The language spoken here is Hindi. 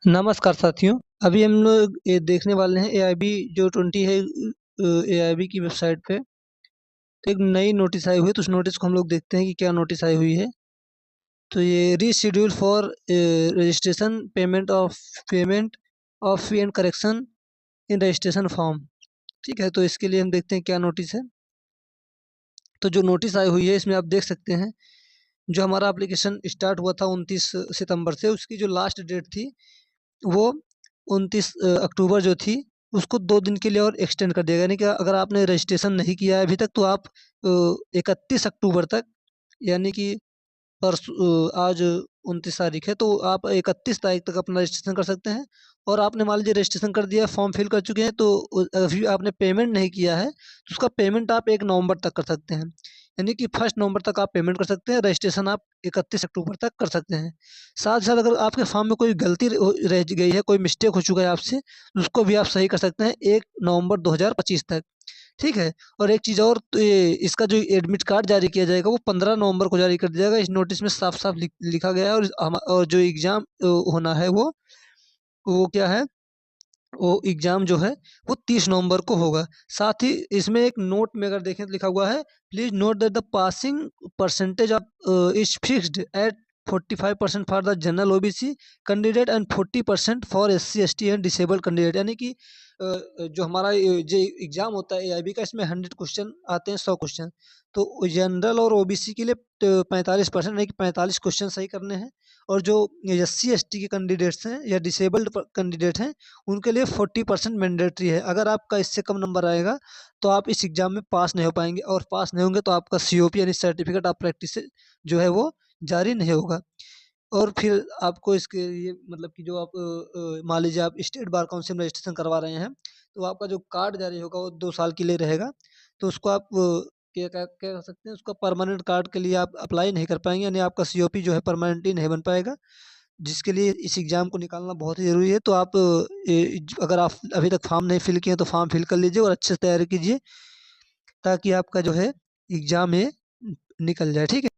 नमस्कार साथियों। अभी हम लोग ये देखने वाले हैं एआईबी जो 20 है एआईबी की वेबसाइट पे। तो एक नई नोटिस आई हुई है, तो उस नोटिस को हम लोग देखते हैं कि क्या नोटिस आई हुई है। तो ये reschedule for registration payment of fee and correction in registration form. ठीक है, तो इसके लिए हम देखते हैं क्या नोटिस है। तो जो नोटिस आई हुई है इसमें आप देख सकते हैं, जो हमारा एप्लीकेशन स्टार्ट हुआ था 29 सितंबर से, उसकी जो लास्ट डेट थी वो 29 अक्टूबर जो थी, उसको 2 दिन के लिए और एक्सटेंड कर दिया गया। यानी कि अगर आपने रजिस्ट्रेशन नहीं किया है अभी तक, तो आप 31 अक्टूबर तक, यानी कि आज 29 तारीख है, तो आप 31 तारीख तक अपना रजिस्ट्रेशन कर सकते हैं। और आपने मान लीजिए रजिस्ट्रेशन कर दिया, फॉर्म फिल कर चुके हैं, तो अभी आपने पेमेंट नहीं किया है, तो उसका पेमेंट आप 1 नवंबर तक कर सकते हैं। यानी कि 1 नवंबर तक आप पेमेंट कर सकते हैं, रजिस्ट्रेशन आप 31 अक्टूबर तक कर सकते हैं। साथ ही साथ अगर आपके फॉर्म में कोई गलती रह गई है, कोई मिस्टेक हो चुका है आपसे, उसको भी आप सही कर सकते हैं 1 नवंबर 2025 तक। ठीक है। और एक चीज़ और, तो ये इसका जो एडमिट कार्ड जारी किया जाएगा वो 15 नवंबर को जारी कर दिया जाएगा। इस नोटिस में साफ साफ लिखा गया है। और जो एग्ज़ाम होना है वो क्या है, वो एग्ज़ाम जो है वो 30 नवंबर को होगा। साथ ही इसमें एक नोट में अगर देखें तो लिखा हुआ है, please note that the passing percentage of is fixed at 45% for the general OBC candidate and 40% for SC ST and disabled candidate. यानी कि जो हमारा जो एग्ज़ाम होता है एआईबी का, इसमें 100 क्वेश्चन आते हैं, 100 क्वेश्चन। तो जनरल और ओबीसी के लिए 45%, यानी कि 45 क्वेश्चन सही करने हैं। और जो एससी एसटी के कैंडिडेट्स हैं या डिसेबल्ड कैंडिडेट हैं, उनके लिए 40% मैंडेटरी है। अगर आपका इससे कम नंबर आएगा तो आप इस एग्ज़ाम में पास नहीं हो पाएंगे, और पास नहीं होंगे तो आपका सीओपी यानी सर्टिफिकेट ऑफ प्रैक्टिस से जो है वो जारी नहीं होगा। और फिर आपको इसके लिए मतलब कि जो आप मान लीजिए आप स्टेट बार काउंसिल में रजिस्ट्रेशन करवा रहे हैं, तो आपका जो कार्ड जारी होगा वो 2 साल के लिए रहेगा। तो उसको आप क्या क्या क्या कर सकते हैं, उसका परमानेंट कार्ड के लिए आप अप्लाई नहीं कर पाएंगे, यानी आपका सीओपी जो है परमानेंटली नहीं बन पाएगा, जिसके लिए इस एग्ज़ाम को निकालना बहुत ही ज़रूरी है। तो आप अगर आप अभी तक फॉर्म नहीं फिल किए हैं तो फॉर्म फिल कर लीजिए और अच्छे से तैयारी कीजिए, ताकि आपका जो है एग्ज़ाम है निकल जाए। ठीक है।